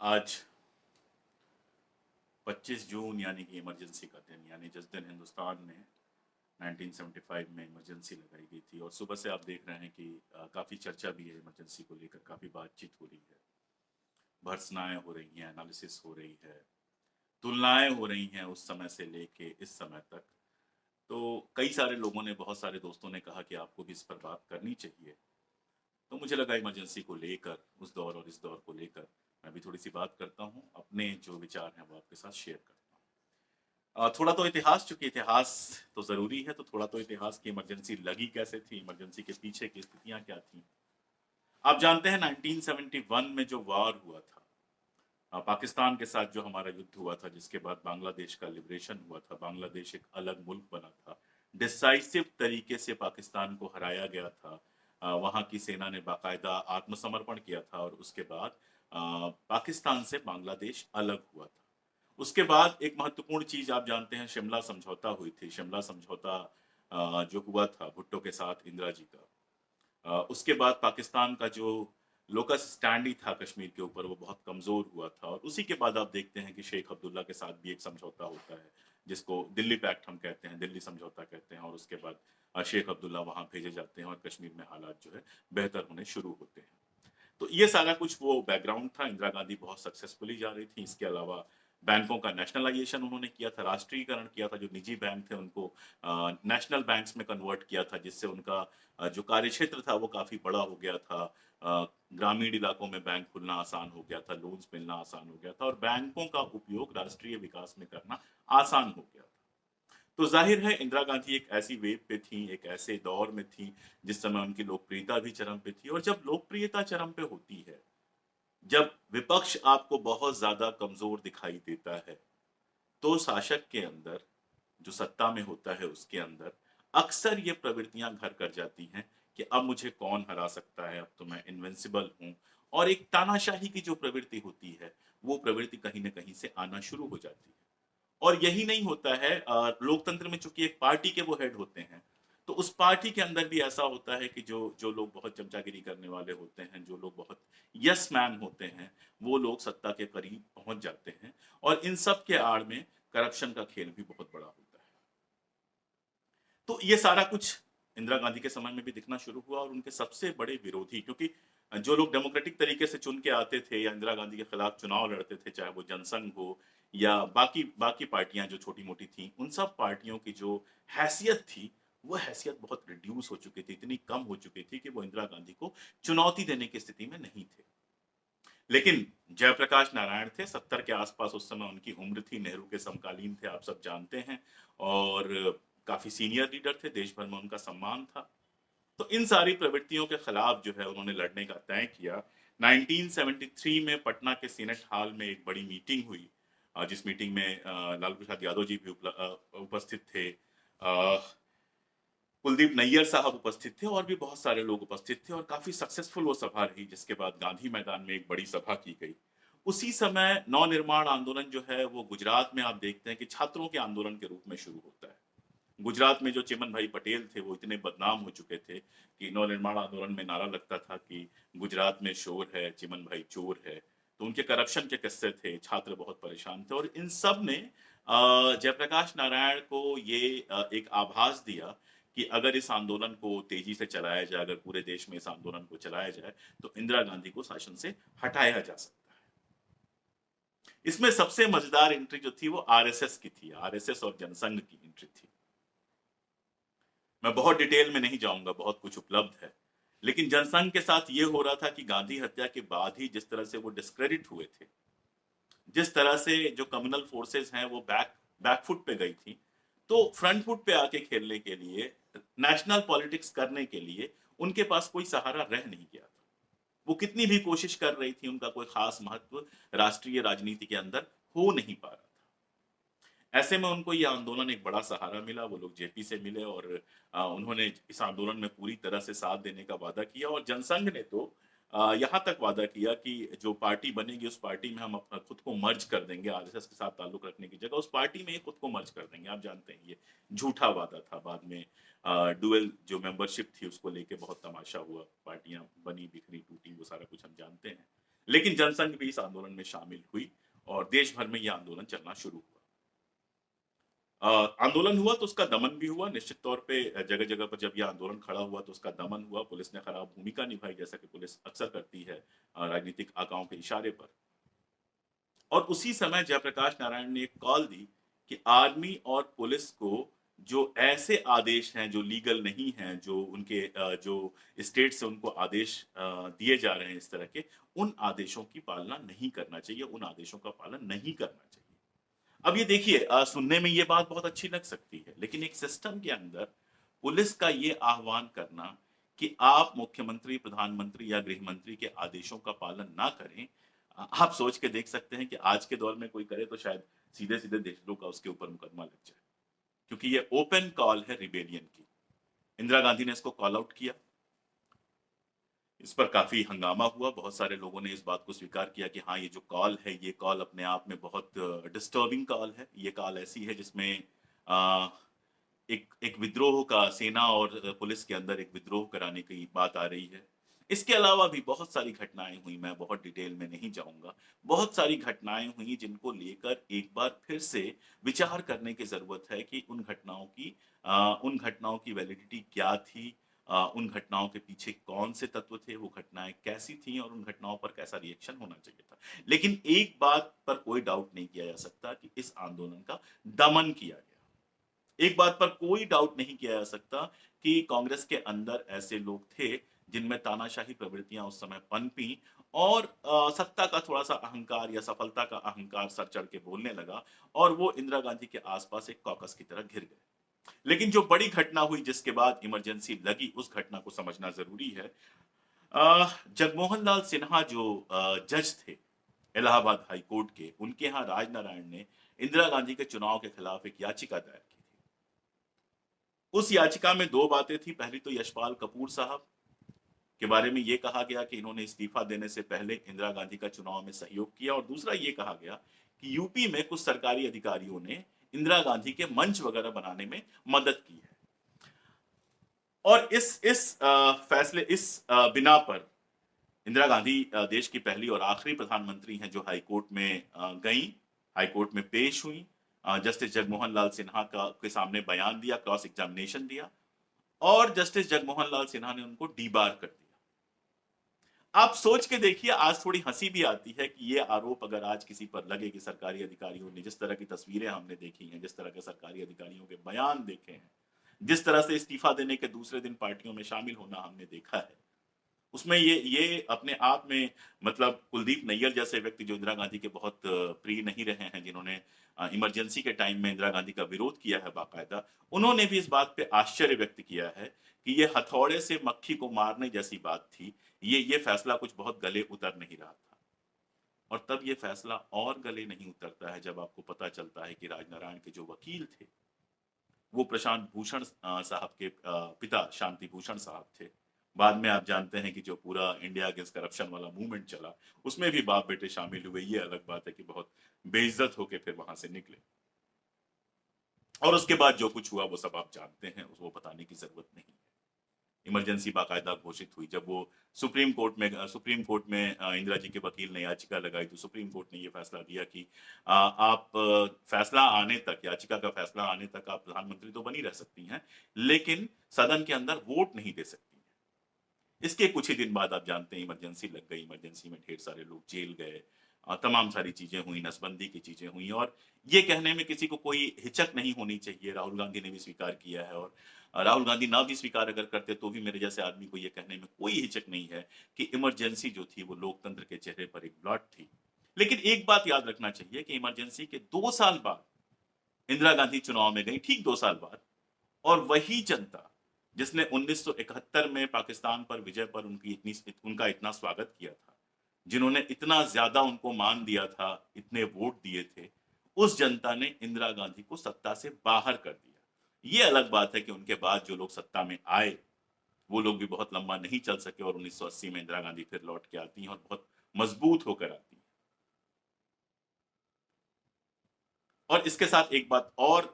आज 25 जून यानी कि इमरजेंसी का दिन, यानी जिस दिन हिंदुस्तान में 1975 में इमरजेंसी लगाई गई थी। और सुबह से आप देख रहे हैं कि काफ़ी चर्चा भी है इमरजेंसी को लेकर, काफ़ी बातचीत हो रही है, भर्त्सनाएं हो रही हैं, एनालिसिस हो रही है, तुलनाएं हो रही हैं उस समय से लेके इस समय तक। तो कई सारे लोगों ने, बहुत सारे दोस्तों ने कहा कि आपको भी इस पर बात करनी चाहिए। तो मुझे लगा इमरजेंसी को लेकर, उस दौर और इस दौर को लेकर मैं भी थोड़ी सी बात करता हूँ, अपने जो विचार हैं वो आपके साथ शेयर करता हूँ। थोड़ा तो इतिहास, चूंकि इतिहास तो ज़रूरी है, तो थोड़ा तो इतिहास की इमरजेंसी लगी कैसे थी, इमरजेंसी के पीछे की स्थितियां क्या थी। आप जानते हैं 1971 में जो वार हुआ था, पाकिस्तान के साथ जो हमारा युद्ध हुआ था, जिसके बाद बांग्लादेश का लिबरेशन हुआ था, बांग्लादेश एक अलग मुल्क बना था, डिसाइसिव तरीके से पाकिस्तान को हराया गया था। वहाँ की सेना ने बाकायदा आत्मसमर्पण किया था और उसके बाद पाकिस्तान से बांग्लादेश अलग हुआ था। उसके बाद एक महत्वपूर्ण चीज आप जानते हैं, शिमला समझौता हुई थी। शिमला समझौता जो हुआ था भुट्टो के साथ, इंदिरा जी का, उसके बाद पाकिस्तान का जो लोकस स्टैंड ही था कश्मीर के ऊपर, वो बहुत कमजोर हुआ था। और उसी के बाद आप देखते हैं कि शेख अब्दुल्ला के साथ भी एक समझौता होता है, जिसको दिल्ली पैक्ट हम कहते हैं, दिल्ली समझौता कहते हैं। और उसके बाद शेख अब्दुल्ला वहां भेजे जाते हैं और कश्मीर में हालात जो है बेहतर होने शुरू होते हैं। तो ये सारा कुछ वो बैकग्राउंड था। इंदिरा गांधी बहुत सक्सेसफुली जा रही थी। इसके अलावा बैंकों का नेशनलाइजेशन उन्होंने किया था, राष्ट्रीयकरण किया था। जो निजी बैंक थे उनको नेशनल बैंक्स में कन्वर्ट किया था, जिससे उनका जो कार्यक्षेत्र था वो काफी बड़ा हो गया था। ग्रामीण इलाकों में बैंक खुलना आसान हो गया था, लोन्स मिलना आसान हो गया था, और बैंकों का उपयोग राष्ट्रीय विकास में करना आसान हो गया था। तो जाहिर है इंदिरा गांधी एक ऐसी वेव पे थी, एक ऐसे दौर में थी जिस समय उनकी लोकप्रियता भी चरम पे थी। और जब लोकप्रियता चरम पे होती है, जब विपक्ष आपको बहुत ज्यादा कमजोर दिखाई देता है, तो शासक के अंदर, जो सत्ता में होता है उसके अंदर, अक्सर ये प्रवृत्तियां घर कर जाती हैं कि अब मुझे कौन हरा सकता है, अब तो मैं इनविंसिबल हूं। और एक तानाशाही की जो प्रवृत्ति होती है, वो प्रवृत्ति कहीं ना कहीं से आना शुरू हो जाती है। और यही नहीं होता है, लोकतंत्र में चूंकि एक पार्टी के वो हेड होते हैं, तो उस पार्टी के अंदर भी ऐसा होता है कि जो जो लोग बहुत चमचागिरी करने वाले होते हैं, जो लोग बहुत यस मैन होते हैं, वो लोग सत्ता के करीब पहुंच जाते हैं। और इन सब के आड़ में करप्शन का खेल भी बहुत बड़ा होता है। तो ये सारा कुछ इंदिरा गांधी के समय में भी दिखना शुरू हुआ। और उनके सबसे बड़े विरोधी, क्योंकि जो लोग डेमोक्रेटिक तरीके से चुन के आते थे या इंदिरा गांधी के खिलाफ चुनाव लड़ते थे, चाहे वो जनसंघ हो या बाकी बाकी पार्टियां जो छोटी मोटी थी, उन सब पार्टियों की जो हैसियत थी, वो हैसियत बहुत रिड्यूस हो चुकी थी, इतनी कम हो चुकी थी कि वो इंदिरा गांधी को चुनौती देने की स्थिति में नहीं थे। लेकिन जयप्रकाश नारायण थे, 70 के आसपास उस समय उनकी उम्र थी, नेहरू के समकालीन थे, आप सब जानते हैं। और काफी सीनियर लीडर थे, देश भर में उनका सम्मान था। तो इन सारी प्रवृत्तियों के खिलाफ जो है उन्होंने लड़ने का तय किया। 1973 में पटना के सीनेट हॉल में एक बड़ी मीटिंग हुई, जिस मीटिंग में लालू प्रसाद यादव जी भी उपस्थित थे, कुलदीप नैयर साहब उपस्थित थे, और भी बहुत सारे लोग उपस्थित थे। और काफी सक्सेसफुल वो सभा रही, जिसके बाद गांधी मैदान में एक बड़ी सभा की गई। उसी समय नवनिर्माण आंदोलन जो है वो गुजरात में, आप देखते हैं कि छात्रों के आंदोलन के रूप में शुरू होता है। गुजरात में जो चिमन भाई पटेल थे, वो इतने बदनाम हो चुके थे कि नवनिर्माण आंदोलन में नारा लगता था कि गुजरात में शोर है, चिमन भाई चोर है। तो उनके करप्शन के किस्से थे, छात्र बहुत परेशान थे। और इन सब ने जयप्रकाश नारायण को ये एक आभास दिया कि अगर इस आंदोलन को तेजी से चलाया जाए, अगर पूरे देश में इस आंदोलन को चलाया जाए, तो इंदिरा गांधी को शासन से हटाया जा सकता है। इसमें सबसे मजेदार एंट्री जो थी वो आरएसएस की थी, आरएसएस और जनसंघ की एंट्री थी। मैं बहुत डिटेल में नहीं जाऊंगा, बहुत कुछ उपलब्ध है। लेकिन जनसंघ के साथ ये हो रहा था कि गांधी हत्या के बाद ही जिस तरह से वो डिस्क्रेडिट हुए थे, जिस तरह से जो कम्युनल फोर्सेस हैं वो बैकफुट पे गई थी, तो फ्रंट फुट पे आके खेलने के लिए, नेशनल पॉलिटिक्स करने के लिए उनके पास कोई सहारा रह नहीं गया था। वो कितनी भी कोशिश कर रही थी, उनका कोई खास महत्व राष्ट्रीय राजनीति के अंदर हो नहीं पा रहा। ऐसे में उनको ये आंदोलन एक बड़ा सहारा मिला। वो लोग जेपी से मिले और उन्होंने इस आंदोलन में पूरी तरह से साथ देने का वादा किया। और जनसंघ ने तो यहाँ तक वादा किया कि जो पार्टी बनेगी उस पार्टी में हम अपना खुद को मर्ज कर देंगे, आरएसएस के साथ ताल्लुक रखने की जगह उस पार्टी में ही खुद को मर्ज कर देंगे। आप जानते हैं ये झूठा वादा था। बाद में डुअल जो मेंबरशिप थी उसको लेके बहुत तमाशा हुआ, पार्टियां बनी, बिखरी, टूटी, वो सारा कुछ हम जानते हैं। लेकिन जनसंघ भी इस आंदोलन में शामिल हुई और देश भर में यह आंदोलन चलना शुरू हुआ। आंदोलन हुआ तो उसका दमन भी हुआ निश्चित तौर पे। जगह-जगह पर जब यह आंदोलन खड़ा हुआ तो उसका दमन हुआ, पुलिस ने खराब भूमिका निभाई जैसा कि पुलिस अक्सर करती है राजनीतिक आकाओं के इशारे पर। और उसी समय जयप्रकाश नारायण ने एक कॉल दी कि आर्मी और पुलिस को जो ऐसे आदेश हैं जो लीगल नहीं हैं, जो उनके जो स्टेट से उनको आदेश दिए जा रहे हैं इस तरह के, उन आदेशों की पालना नहीं करना चाहिए, उन आदेशों का पालन नहीं करना चाहिए। अब ये देखिए सुनने में ये बात बहुत अच्छी लग सकती है, लेकिन एक सिस्टम के अंदर पुलिस का ये आह्वान करना कि आप मुख्यमंत्री, प्रधानमंत्री या गृह मंत्री के आदेशों का पालन ना करें, आप सोच के देख सकते हैं कि आज के दौर में कोई करे तो शायद सीधे-सीधे देशद्रोह का उसके ऊपर मुकदमा लग जाए। क्योंकि ये ओपन कॉल है रिबेलियन की। इंदिरा गांधी ने इसको कॉल आउट किया। इस पर काफ़ी हंगामा हुआ, बहुत सारे लोगों ने इस बात को स्वीकार किया कि हाँ, ये जो कॉल है, ये कॉल अपने आप में बहुत डिस्टर्बिंग कॉल है। ये कॉल ऐसी है जिसमें अ, एक एक विद्रोह का सेना और पुलिस के अंदर एक विद्रोह कराने की बात आ रही है। इसके अलावा भी बहुत सारी घटनाएँ हुई, मैं बहुत डिटेल में नहीं जाऊँगा। बहुत सारी घटनाएँ हुई जिनको लेकर एक बार फिर से विचार करने की ज़रूरत है कि उन घटनाओं की वैलिडिटी क्या थी? उन घटनाओं के पीछे कौन से तत्व थे? वो घटनाएँ कैसी थीं और उन घटनाओं पर कैसा रिएक्शन होना चाहिए था? लेकिन एक बात पर कोई डाउट नहीं किया जा सकता कि इस आंदोलन का दमन किया गया। एक बात पर कोई डाउट नहीं किया जा सकता कि कांग्रेस के अंदर ऐसे लोग थे जिनमें तानाशाही प्रवृत्तियां उस समय पनपी और सत्ता का थोड़ा-सा अहंकार या सफलता का अहंकार सर चढ़ के बोलने लगा और वो इंदिरा गांधी के आसपास एक कॉकस की तरह घिर गए। लेकिन जो बड़ी घटना हुई जिसके बाद इमरजेंसी लगी उस घटना को समझना ज़रूरी है। जगमोहन लाल सिन्हा जो जज थे इलाहाबाद हाई कोर्ट के, उनके यहाँ राजनारायण ने इंदिरा गांधी के चुनाव के खिलाफ एक याचिका दायर की थी। उस याचिका में 2 बातें थी, पहली तो यशपाल कपूर साहब के बारे में ये कहा गया कि इन्होंने इस्तीफा देने से पहले इंदिरा गांधी का चुनाव में सहयोग किया और दूसरा ये कहा गया कि यूपी में कुछ सरकारी अधिकारियों ने इंदिरा गांधी के मंच वगैरह बनाने में मदद की है। और इस बिना पर इंदिरा गांधी देश की पहली और आखिरी प्रधानमंत्री हैं जो हाई कोर्ट में गईं, हाई कोर्ट में पेश हुईं। जस्टिस जगमोहन लाल सिन्हा का के सामने बयान दिया, क्रॉस एग्जामिनेशन दिया और जस्टिस जगमोहन लाल सिन्हा ने उनको डीबार कर दिया। आप सोच के देखिए, आज थोड़ी हँसी भी आती है कि ये आरोप अगर आज किसी पर लगे कि सरकारी अधिकारियों ने जिस तरह की तस्वीरें हमने देखी हैं, जिस तरह के सरकारी अधिकारियों के बयान देखे हैं, जिस तरह से इस्तीफा देने के दूसरे दिन पार्टियों में शामिल होना हमने देखा है। उसमें ये अपने आप में मतलब कुलदीप नैय्यर जैसे व्यक्ति जो इंदिरा गांधी के बहुत प्रिय नहीं रहे हैं, जिन्होंने इमरजेंसी के टाइम में इंदिरा गांधी का विरोध किया है बाकायदा, उन्होंने भी इस बात पे आश्चर्य व्यक्त किया है कि ये हथौड़े से मक्खी को मारने जैसी बात थी। ये फैसला कुछ बहुत गले उतर नहीं रहा था। और तब ये फैसला और गले नहीं उतरता है जब आपको पता चलता है कि राजनारायण के जो वकील थे, वो प्रशांत भूषण साहब के पिता शांति भूषण साहब थे। बाद में आप जानते हैं कि जो पूरा इंडिया अगेंस्ट करप्शन वाला मूवमेंट चला, उसमें भी बाप-बेटे शामिल हुए। ये अलग बात है कि बहुत बेइज्जत होके फिर वहाँ से निकले। और उसके बाद जो कुछ हुआ वो सब आप जानते हैं, वो बताने की ज़रूरत नहीं है। इमरजेंसी बाकायदा घोषित हुई। जब वो सुप्रीम कोर्ट में इंदिरा जी के वकील ने याचिका लगाई तो सुप्रीम कोर्ट ने ये फैसला दिया कि आप फैसला आने तक, याचिका का फैसला आने तक आप प्रधानमंत्री तो बनी रह सकती हैं, लेकिन सदन के अंदर वोट नहीं दे सकती हैं। इसके कुछ ही दिन बाद आप जानते हैं इमरजेंसी लग गई, इमरजेंसी में ढेर सारे लोग जेल गए, तमाम सारी चीज़ें हुई, नसबंदी की चीज़ें हुई और ये कहने में किसी को कोई हिचक नहीं होनी चाहिए, राहुल गांधी ने भी स्वीकार किया है और राहुल गांधी ना भी स्वीकार अगर करते तो भी मेरे जैसे आदमी को ये कहने में कोई हिचक नहीं है कि इमरजेंसी जो थी वो लोकतंत्र के चेहरे पर एक ब्लॉट थी। लेकिन एक बात याद रखना चाहिए कि इमरजेंसी के 2 साल बाद इंदिरा गांधी चुनाव में गई, ठीक 2 साल बाद, और वही जनता जिसने 1971 में पाकिस्तान पर विजय पर उनका इतना स्वागत किया था, जिन्होंने इतना ज़्यादा उनको मान दिया था, इतने वोट दिए थे, उस जनता ने इंदिरा गांधी को सत्ता से बाहर कर दिया। ये अलग बात है कि उनके बाद जो लोग सत्ता में आए, वो लोग भी बहुत लंबा नहीं चल सके और 1980 में इंदिरा गांधी फिर लौट के आती हैं और बहुत मजबूत होकर आती हैं। और इसके साथ एक बात और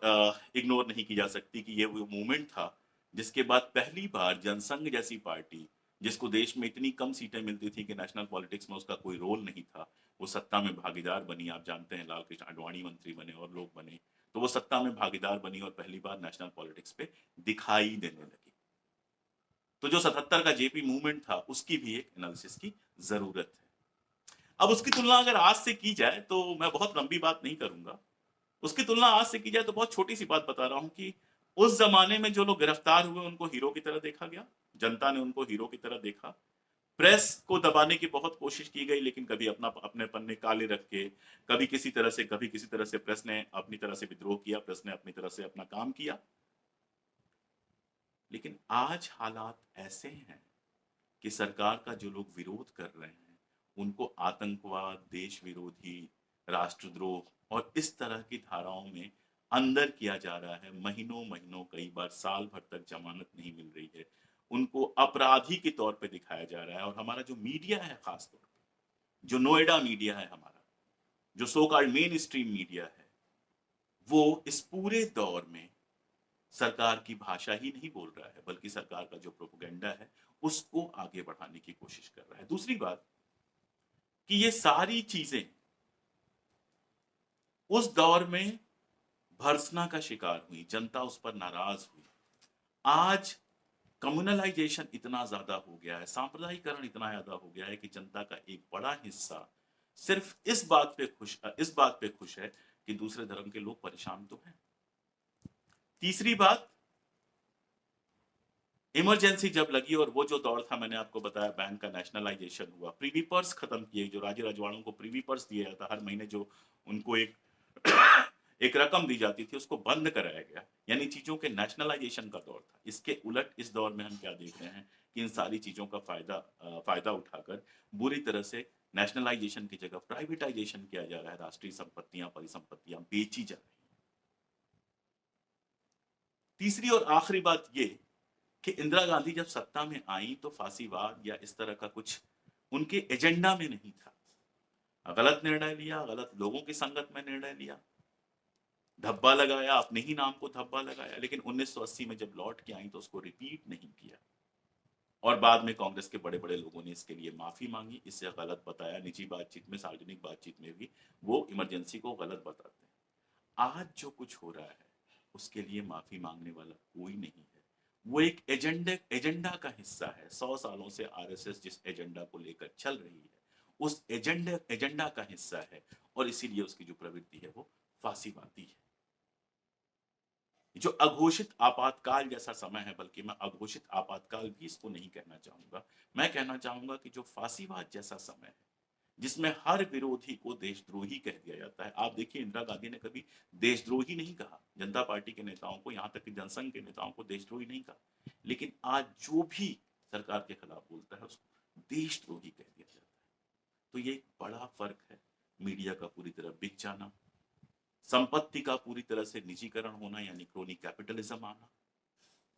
इग्नोर नहीं की जा सकती कि ये वो मूवमेंट था, जिसके बाद पहली बार जनसंघ जैसी पार्टी, जिसको देश में इतनी कम सीटें मिलती थी कि नेशनल पॉलिटिक्स में उसका कोई रोल नहीं था, वो सत्ता में भागीदार बनी। आप जानते हैं लाल कृष्ण आडवाणी मंत्री बने और लोग बने, तो वो सत्ता में भागीदार बनी और पहली बार नेशनल पॉलिटिक्स पे दिखाई देने लगी। तो जो 77 का जेपी मूवमेंट था उसकी भी एक एनालिसिस की जरूरत है। अब उसकी तुलना अगर आज से की जाए तो मैं बहुत लंबी बात नहीं करूंगा, उसकी तुलना आज से की जाए तो बहुत छोटी सी बात बता रहा हूं कि उस जमाने में जो लोग गिरफ्तार हुए उनको हीरो की तरह देखा गया, जनता ने उनको हीरो की तरह देखा। प्रेस को दबाने की बहुत कोशिश की गई, लेकिन कभी अपना अपने पन्ने काले रख के, कभी किसी तरह से प्रेस ने अपनी तरह से विद्रोह किया, प्रेस ने अपनी तरह से अपना काम किया। लेकिन आज हालात ऐसे हैं कि सरकार का जो लोग विरोध कर रहे हैं उनको आतंकवाद, देश विरोधी, राष्ट्रद्रोह और इस तरह की धाराओं में अंदर किया जा रहा है। महीनों महीनों, कई बार साल भर तक जमानत नहीं मिल रही है, उनको अपराधी के तौर पे दिखाया जा रहा है। और हमारा जो मीडिया है, खास तौर पे जो नोएडा मीडिया है हमारा, जो so called main stream media है, वो इस पूरे दौर में सरकार की भाषा ही नहीं बोल रहा है, बल्कि सरकार का जो प्रोपेगेंडा है उसको आगे बढ़ाने की कोशिश कर रहा है। दूसरी बात कि ये सारी चीजें उस दौर में भर्त्सना का शिकार हुई, जनता उस पर नाराज हुई। आज कम्युनलाइजेशन इतना ज्यादा हो गया है, सांप्रदायिकरण इतना ज्यादा हो गया है कि जनता का एक बड़ा हिस्सा सिर्फ इस बात पे खुश है कि दूसरे धर्म के लोग परेशान तो हैं। तीसरी बात, इमरजेंसी जब लगी और वो जो दौर था, मैंने आपको बताया बैंक का नेशनलाइजेशन हुआ, प्रीवी पर्स खत्म किए, जो राजे रजवाड़ों को प्रीवी पर्स दिया जाता हर महीने, जो उनको एक एक रकम दी जाती थी, उसको बंद कराया गया। यानी चीजों के नेशनलाइजेशन का दौर था। इसके उलट इस दौर में हम क्या देख रहे हैं कि इन सारी चीजों का फायदा उठाकर बुरी तरह से नेशनलाइजेशन की जगह प्राइवेटाइजेशन किया जा रहा है। राष्ट्रीय संपत्तियां, परिसंपत्तियां बेची जा रही है। तीसरी और आखिरी बात ये कि इंदिरा गांधी जब सत्ता में आई तो फांसीवाद या इस तरह का कुछ उनके एजेंडा में नहीं था। गलत निर्णय लिया, गलत लोगों की संगत में निर्णय लिया, धब्बा लगाया, अपने ही नाम को धब्बा लगाया। लेकिन 1980 में जब लौट के आई तो उसको रिपीट नहीं किया। और बाद में कांग्रेस के बड़े बड़े लोगों ने इसके लिए माफी मांगी, इससे गलत बताया, निजी बातचीत में, सार्वजनिक बातचीत में भी वो इमरजेंसी को गलत बताते हैं। आज जो कुछ हो रहा है उसके लिए माफी मांगने वाला कोई नहीं है। वो एक एजेंडा का हिस्सा है। 100 सालों से आरएसएस जिस एजेंडा को लेकर चल रही है उस एजेंडा का हिस्सा है, और इसीलिए उसकी जो प्रवृत्ति है वो फांसीवादी है। जो अघोषित आपातकाल जैसा समय है, बल्कि मैं अघोषित आपातकाल भी इसको नहीं कहना चाहूंगा, मैं कहना चाहूंगा कि जो फांसीवाद जैसा समय है जिसमें हर विरोधी को देशद्रोही कह दिया जाता है। आप देखिए, इंदिरा गांधी ने कभी देशद्रोही नहीं कहा, जनता पार्टी के नेताओं को, यहां तक कि जनसंघ के नेताओं को देशद्रोही नहीं कहा। लेकिन आज जो भी सरकार के खिलाफ बोलता है उसको देशद्रोही कह दिया जाता है। तो ये एक बड़ा फर्क है। मीडिया का पूरी तरह बिक जाना, संपत्ति का पूरी तरह से निजीकरण होना यानी क्रोनी कैपिटलिज्म आना,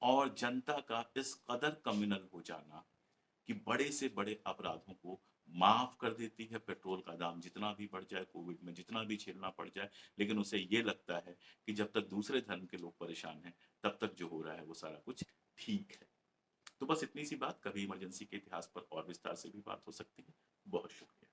और जनता का इस कदर कम्युनल हो जाना कि बड़े से बड़े अपराधों को माफ कर देती है। पेट्रोल का दाम जितना भी बढ़ जाए, कोविड में जितना भी झेलना पड़ जाए, लेकिन उसे ये लगता है कि जब तक दूसरे धर्म के लोग परेशान हैं तब तक जो हो रहा है वो सारा कुछ ठीक है। तो बस इतनी सी बात। कभी इमरजेंसी के इतिहास पर और विस्तार से भी बात हो सकती है। बहुत शुक्रिया।